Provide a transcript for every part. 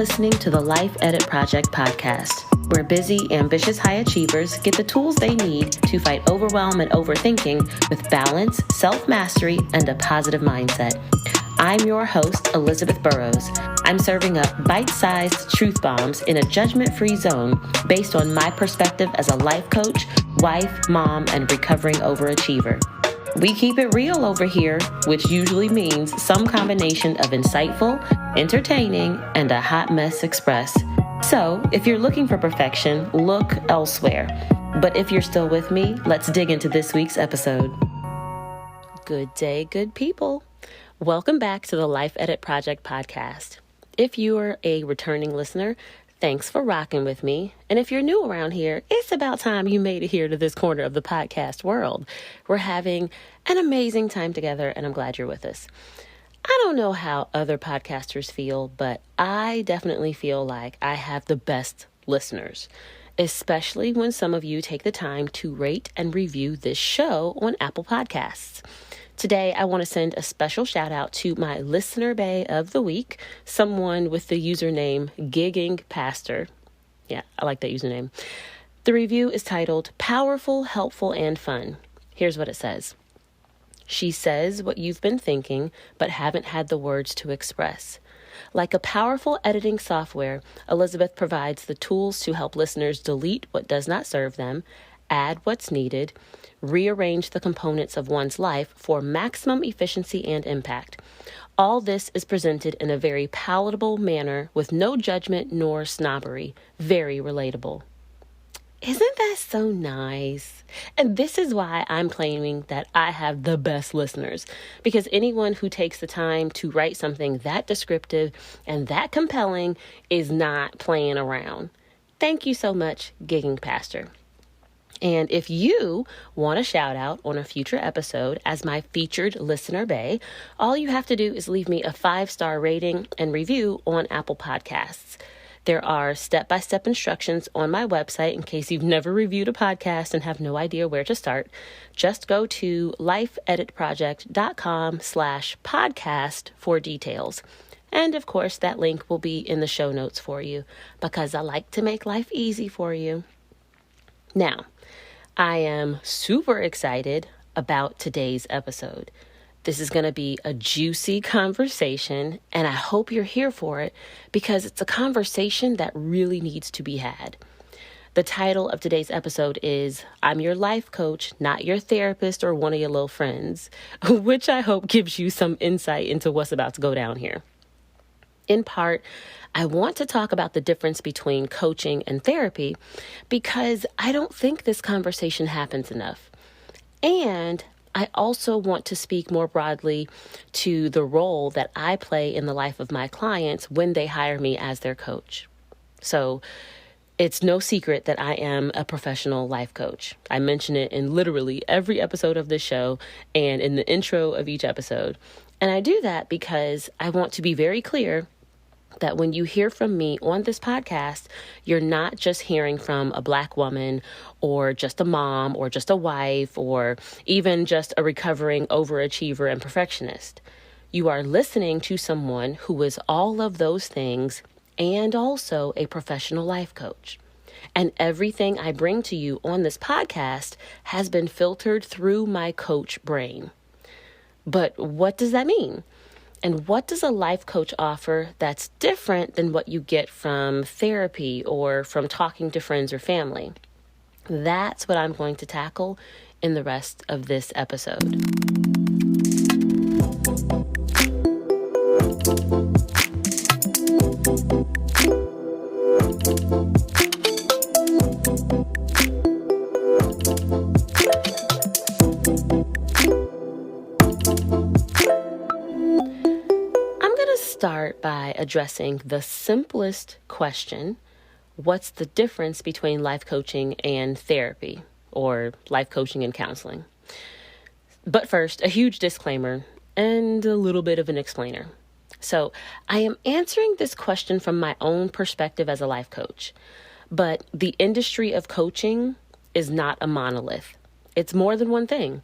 listening to the Life Edit Project podcast, where busy, ambitious high achievers get the tools they need to fight overwhelm and overthinking with balance, self-mastery, and a positive mindset. I'm your host, Elizabeth Burrows. I'm serving up bite-sized truth bombs in a judgment-free zone based on my perspective as a life coach, wife, mom, and recovering overachiever. We keep it real over here, which usually means some combination of insightful, entertaining, and a hot mess express. So, if you're looking for perfection, look elsewhere. But if you're still with me, let's dig into this week's episode. Good day, good people. Welcome back to the Life Edit Project podcast. If you are a returning listener, thanks for rocking with me. And if you're new around here, it's about time you made it here to this corner of the podcast world. We're having an amazing time together, and I'm glad you're with us. I don't know how other podcasters feel, but I definitely feel like I have the best listeners, especially when some of you take the time to rate and review this show on Apple Podcasts. Today, I want to send a special shout out to my listener bae of the week, someone with the username Gigging Pastor. Yeah, I like that username. The review is titled Powerful, Helpful, and Fun. Here's what it says. She says what you've been thinking, but haven't had the words to express. Like a powerful editing software, Elizabeth provides the tools to help listeners delete what does not serve them, add what's needed, rearrange the components of one's life for maximum efficiency and impact. All this is presented in a very palatable manner with no judgment nor snobbery. Very relatable. Isn't that so nice? And this is why I'm claiming that I have the best listeners, because anyone who takes the time to write something that descriptive and that compelling is not playing around. Thank you so much, Gigging Pastor. And if you want a shout out on a future episode as my featured listener bae, all you have to do is leave me a 5-star rating and review on Apple Podcasts. There are step-by-step instructions on my website in case you've never reviewed a podcast and have no idea where to start. Just go to lifeeditproject.com/podcast for details. And of course, that link will be in the show notes for you because I like to make life easy for you. Now, I am super excited about today's episode. This is going to be a juicy conversation, and I hope you're here for it because it's a conversation that really needs to be had. The title of today's episode is I'm Your Life Coach, Not Your Therapist or One of Your Little Friends, which I hope gives you some insight into what's about to go down here. In part, I want to talk about the difference between coaching and therapy because I don't think this conversation happens enough. And I also want to speak more broadly to the role that I play in the life of my clients when they hire me as their coach. So it's no secret that I am a professional life coach. I mention it in literally every episode of this show and in the intro of each episode. And I do that because I want to be very clear that when you hear from me on this podcast, you're not just hearing from a Black woman or just a mom or just a wife or even just a recovering overachiever and perfectionist. You are listening to someone who is all of those things and also a professional life coach. And everything I bring to you on this podcast has been filtered through my coach brain. But what does that mean? And what does a life coach offer that's different than what you get from therapy or from talking to friends or family? That's what I'm going to tackle in the rest of this episode. Start by addressing the simplest question. What's the difference between life coaching and therapy or life coaching and counseling? But first, a huge disclaimer and a little bit of an explainer. So I am answering this question from my own perspective as a life coach, but the industry of coaching is not a monolith. It's more than one thing.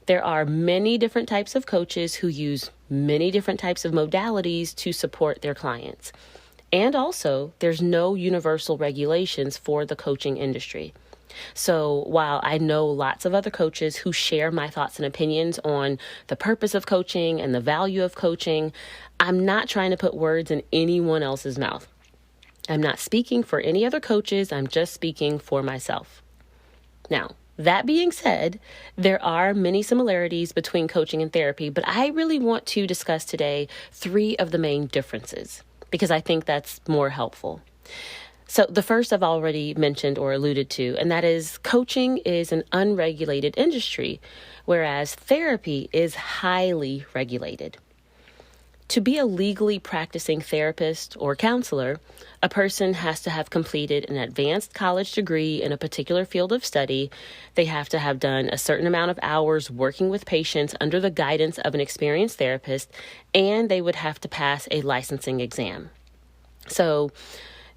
There are many different types of coaches who use many different types of modalities to support their clients. And also, there's no universal regulations for the coaching industry. So while I know lots of other coaches who share my thoughts and opinions on the purpose of coaching and the value of coaching, I'm not trying to put words in anyone else's mouth. I'm not speaking for any other coaches. I'm just speaking for myself. Now, that being said, there are many similarities between coaching and therapy, but I really want to discuss today 3 of the main differences because I think that's more helpful. So the first I've already mentioned or alluded to, and that is coaching is an unregulated industry, whereas therapy is highly regulated. To be a legally practicing therapist or counselor, a person has to have completed an advanced college degree in a particular field of study. They have to have done a certain amount of hours working with patients under the guidance of an experienced therapist, and they would have to pass a licensing exam. So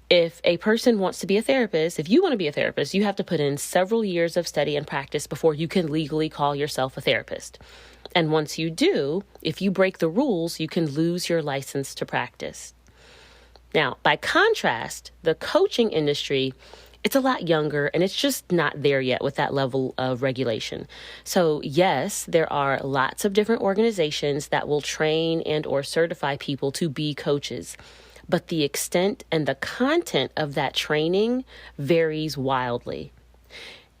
if a person wants to be a therapist, if you want to be a therapist, you have to put in several years of study and practice before you can legally call yourself a therapist. And once you do, if you break the rules, you can lose your license to practice. Now, by contrast, the coaching industry, it's a lot younger and it's just not there yet with that level of regulation. So yes, there are lots of different organizations that will train and or certify people to be coaches. But the extent and the content of that training varies wildly.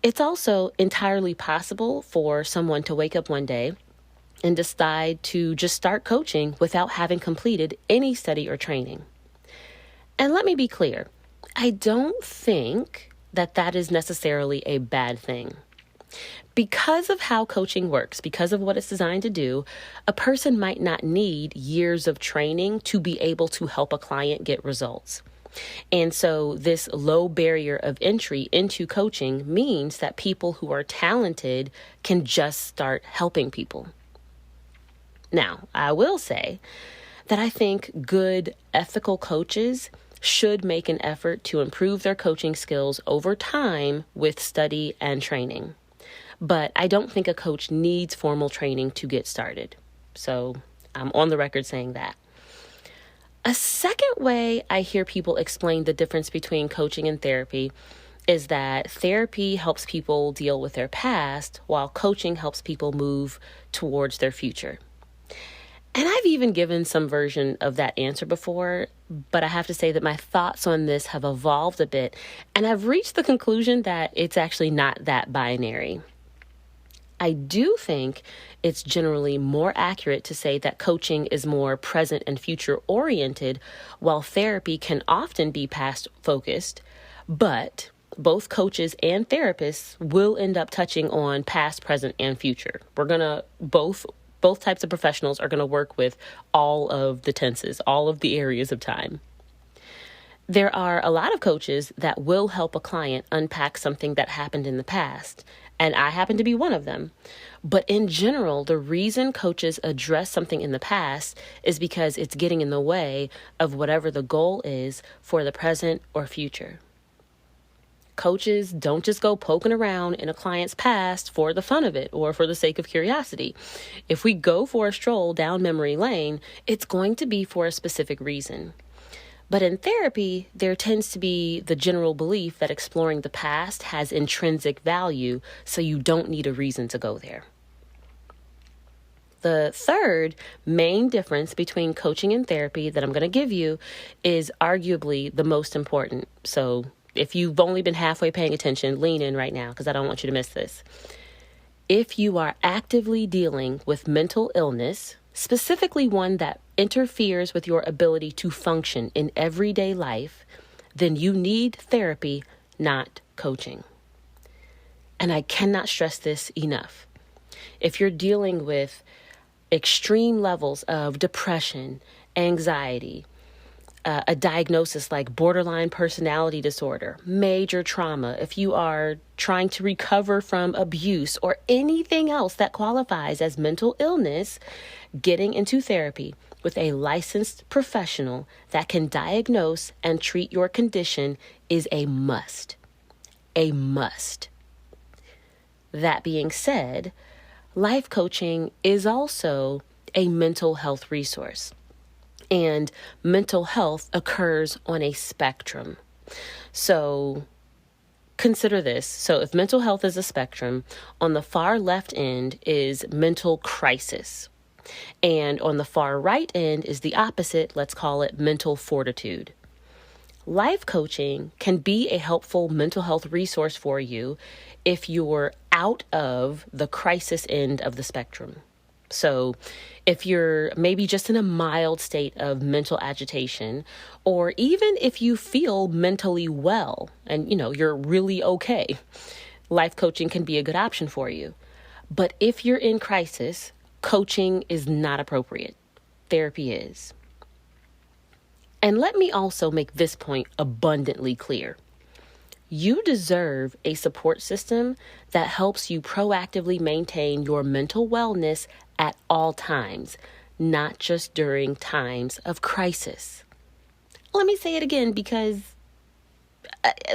It's also entirely possible for someone to wake up one day and decide to just start coaching without having completed any study or training. And let me be clear, I don't think that is necessarily a bad thing. Because of how coaching works, because of what it's designed to do, a person might not need years of training to be able to help a client get results. And so this low barrier of entry into coaching means that people who are talented can just start helping people. Now, I will say that I think good ethical coaches should make an effort to improve their coaching skills over time with study and training. But I don't think a coach needs formal training to get started. So I'm on the record saying that. A second way I hear people explain the difference between coaching and therapy is that therapy helps people deal with their past while coaching helps people move towards their future. And I've even given some version of that answer before, but I have to say that my thoughts on this have evolved a bit, and I've reached the conclusion that it's actually not that binary. I do think it's generally more accurate to say that coaching is more present and future oriented, while therapy can often be past focused, but both coaches and therapists will end up touching on past, present, and future. Both types of professionals are going to work with all of the tenses, all of the areas of time. There are a lot of coaches that will help a client unpack something that happened in the past, and I happen to be one of them. But in general, the reason coaches address something in the past is because it's getting in the way of whatever the goal is for the present or future. Coaches don't just go poking around in a client's past for the fun of it or for the sake of curiosity. If we go for a stroll down memory lane, it's going to be for a specific reason. But in therapy, there tends to be the general belief that exploring the past has intrinsic value, so you don't need a reason to go there. The third main difference between coaching and therapy that I'm going to give you is arguably the most important. So if you've only been halfway paying attention, lean in right now because I don't want you to miss this. If you are actively dealing with mental illness, specifically one that interferes with your ability to function in everyday life, then you need therapy, not coaching. And I cannot stress this enough. If you're dealing with extreme levels of depression, anxiety, a diagnosis like borderline personality disorder, major trauma, if you are trying to recover from abuse or anything else that qualifies as mental illness, getting into therapy with a licensed professional that can diagnose and treat your condition is a must. A must. That being said, life coaching is also a mental health resource. And mental health occurs on a spectrum. So consider this. So if mental health is a spectrum, on the far left end is mental crisis. And on the far right end is the opposite. Let's call it mental fortitude. Life coaching can be a helpful mental health resource for you if you're out of the crisis end of the spectrum. So if you're maybe just in a mild state of mental agitation, or even if you feel mentally well and, you're really okay, life coaching can be a good option for you. But if you're in crisis, coaching is not appropriate. Therapy is. And let me also make this point abundantly clear. You deserve a support system that helps you proactively maintain your mental wellness at all times, not just during times of crisis. Let me say it again because,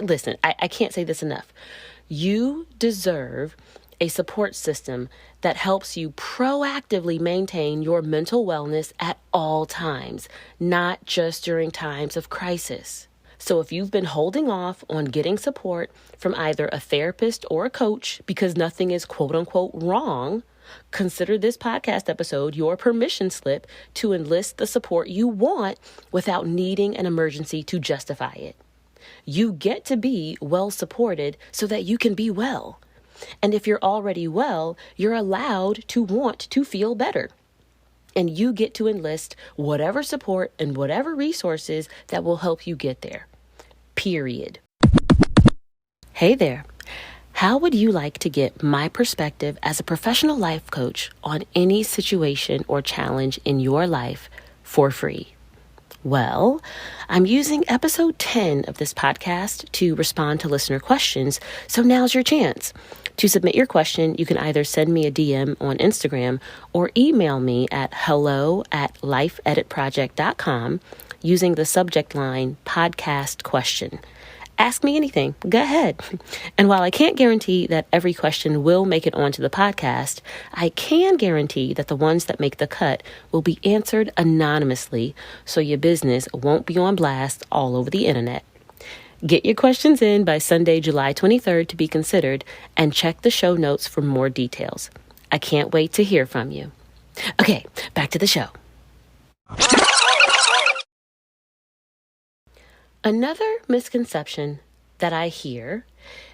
listen, I can't say this enough. You deserve a support system that helps you proactively maintain your mental wellness at all times, not just during times of crisis. So if you've been holding off on getting support from either a therapist or a coach because nothing is quote unquote wrong, consider this podcast episode your permission slip to enlist the support you want without needing an emergency to justify it. You get to be well supported so that you can be well. And if you're already well, you're allowed to want to feel better. And you get to enlist whatever support and whatever resources that will help you get there. Period. Hey there. How would you like to get my perspective as a professional life coach on any situation or challenge in your life for free? Well, I'm using episode 10 of this podcast to respond to listener questions, so now's your chance. To submit your question, you can either send me a DM on Instagram or email me at hello@lifeeditproject.com using the subject line podcast question. Ask me anything. Go ahead. And while I can't guarantee that every question will make it onto the podcast, I can guarantee that the ones that make the cut will be answered anonymously so your business won't be on blast all over the internet. Get your questions in by Sunday, July 23rd to be considered, and check the show notes for more details. I can't wait to hear from you. Okay, back to the show. Another misconception that I hear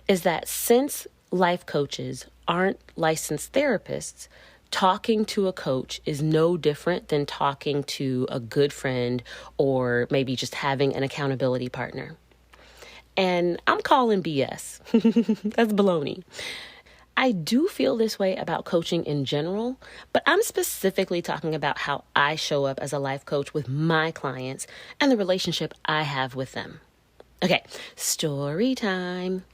is that since life coaches aren't licensed therapists, talking to a coach is no different than talking to a good friend or maybe just having an accountability partner. And I'm calling BS. That's baloney. I do feel this way about coaching in general, but I'm specifically talking about how I show up as a life coach with my clients and the relationship I have with them. Okay, story time.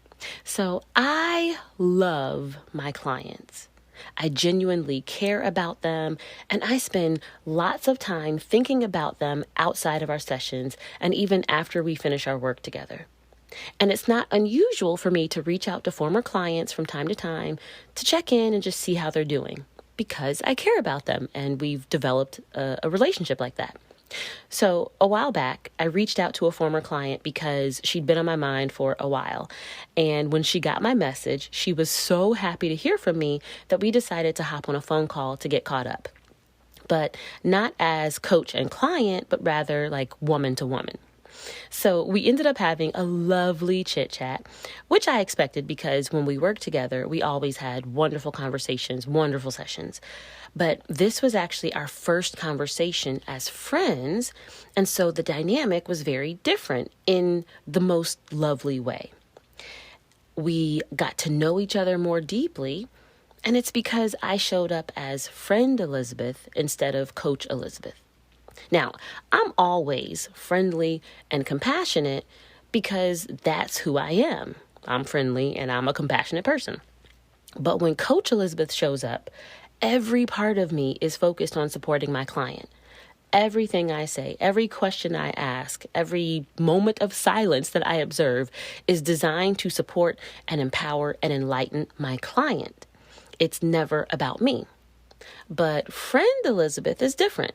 So I love my clients. I genuinely care about them, and I spend lots of time thinking about them outside of our sessions and even after we finish our work together. And it's not unusual for me to reach out to former clients from time to time to check in and just see how they're doing because I care about them and we've developed a relationship like that. So a while back, I reached out to a former client because she'd been on my mind for a while. And when she got my message, she was so happy to hear from me that we decided to hop on a phone call to get caught up. But not as coach and client, but rather like woman to woman. So we ended up having a lovely chit chat, which I expected because when we worked together, we always had wonderful conversations, wonderful sessions. But this was actually our first conversation as friends. And so the dynamic was very different in the most lovely way. We got to know each other more deeply. And it's because I showed up as friend Elizabeth instead of coach Elizabeth. Now, I'm always friendly and compassionate because that's who I am. I'm friendly and I'm a compassionate person. But when Coach Elizabeth shows up, every part of me is focused on supporting my client. Everything I say, every question I ask, every moment of silence that I observe is designed to support and empower and enlighten my client. It's never about me. But friend Elizabeth is different.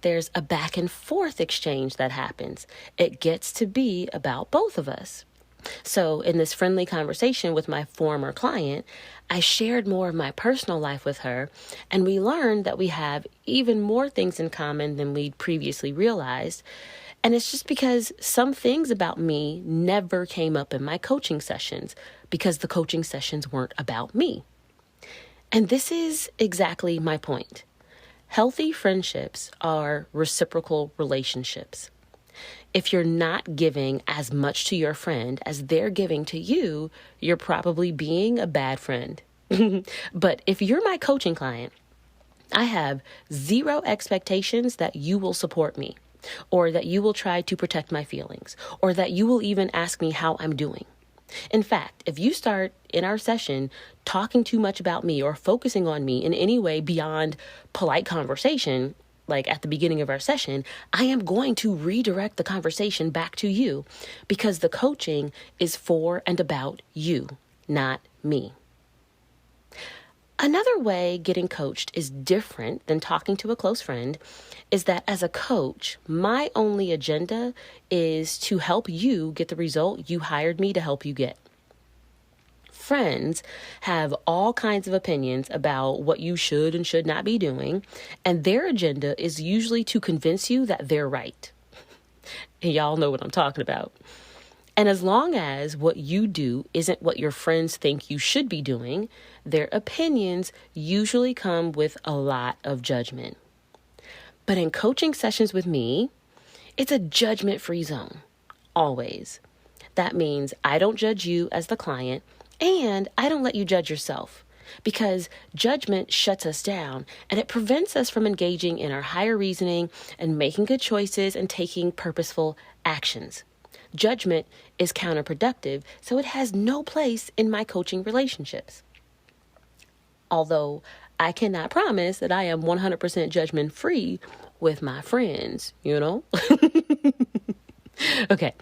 There's a back and forth exchange that happens. It gets to be about both of us. So in this friendly conversation with my former client, I shared more of my personal life with her, and we learned that we have even more things in common than we'd previously realized. And it's just because some things about me never came up in my coaching sessions because the coaching sessions weren't about me. And this is exactly my point. Healthy friendships are reciprocal relationships. If you're not giving as much to your friend as they're giving to you, you're probably being a bad friend. But if you're my coaching client, I have zero expectations that you will support me, or that you will try to protect my feelings, or that you will even ask me how I'm doing. In fact, if you start in our session talking too much about me or focusing on me in any way beyond polite conversation, like at the beginning of our session, I am going to redirect the conversation back to you because the coaching is for and about you, not me. Another way getting coached is different than talking to a close friend is that as a coach, my only agenda is to help you get the result you hired me to help you get. Friends have all kinds of opinions about what you should and should not be doing, and their agenda is usually to convince you that they're right. And y'all know what I'm talking about. And as long as what you do isn't what your friends think you should be doing, their opinions usually come with a lot of judgment. But in coaching sessions with me, it's a judgment-free zone, always. That means I don't judge you as the client, and I don't let you judge yourself, because judgment shuts us down and it prevents us from engaging in our higher reasoning and making good choices and taking purposeful actions. Judgment is counterproductive, so it has no place in my coaching relationships. Although I cannot promise that I am 100% judgment free with my friends, you know? Okay.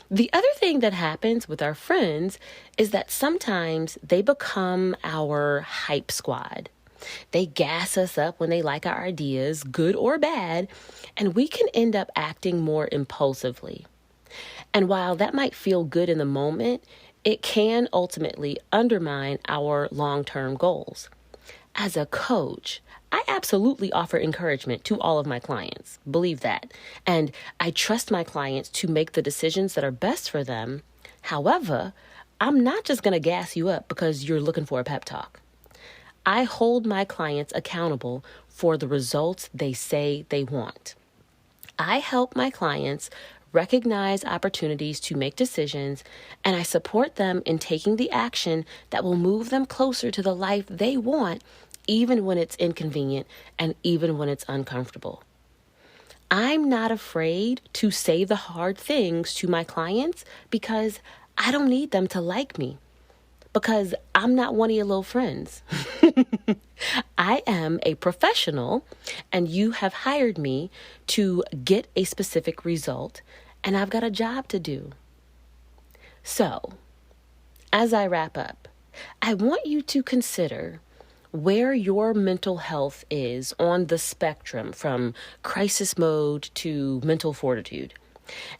The other thing that happens with our friends is that sometimes they become our hype squad. They gas us up when they like our ideas, good or bad, and we can end up acting more impulsively. And while that might feel good in the moment, it can ultimately undermine our long-term goals. As a coach, I absolutely offer encouragement to all of my clients. Believe that. And I trust my clients to make the decisions that are best for them. However, I'm not just going to gas you up because you're looking for a pep talk. I hold my clients accountable for the results they say they want. I help my clients recognize opportunities to make decisions, and I support them in taking the action that will move them closer to the life they want, even when it's inconvenient and even when it's uncomfortable. I'm not afraid to say the hard things to my clients because I don't need them to like me, because I'm not one of your little friends. I am a professional, and you have hired me to get a specific result, and I've got a job to do. So, as I wrap up, I want you to consider where your mental health is on the spectrum from crisis mode to mental fortitude.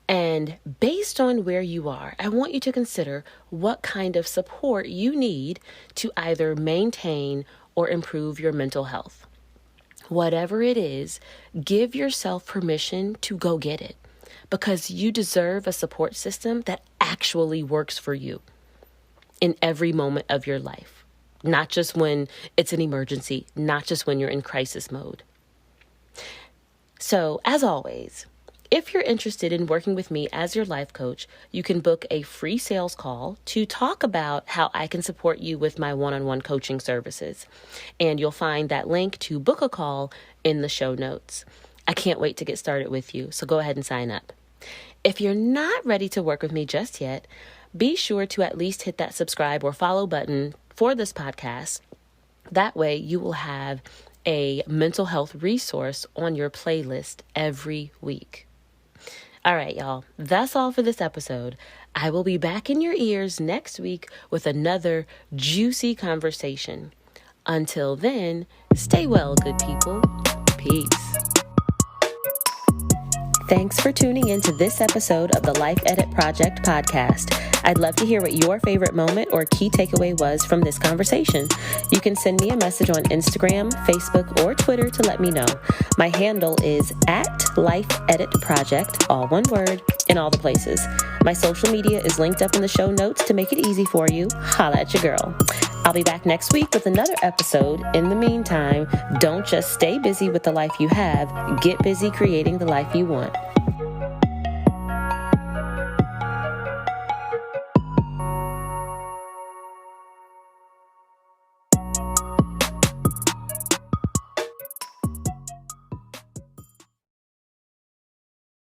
And based on where you are, I want you to consider what kind of support you need to either maintain or improve your mental health. Whatever it is, give yourself permission to go get it, because you deserve a support system that actually works for you in every moment of your life, not just when it's an emergency, not just when you're in crisis mode. So, as always, if you're interested in working with me as your life coach, you can book a free sales call to talk about how I can support you with my one-on-one coaching services. And you'll find that link to book a call in the show notes. I can't wait to get started with you, so go ahead and sign up. If you're not ready to work with me just yet, be sure to at least hit that subscribe or follow button for this podcast. That way you will have a mental health resource on your playlist every week. All right, y'all, that's all for this episode. I will be back in your ears next week with another juicy conversation. Until then, stay well, good people. Peace. Thanks for tuning in to this episode of the Life Edit Project podcast. I'd love to hear what your favorite moment or key takeaway was from this conversation. You can send me a message on Instagram, Facebook, or Twitter to let me know. My handle is @LifeEditProject, all one word, in all the places. My social media is linked up in the show notes to make it easy for you. Holla at your girl. I'll be back next week with another episode. In the meantime, don't just stay busy with the life you have, get busy creating the life you want.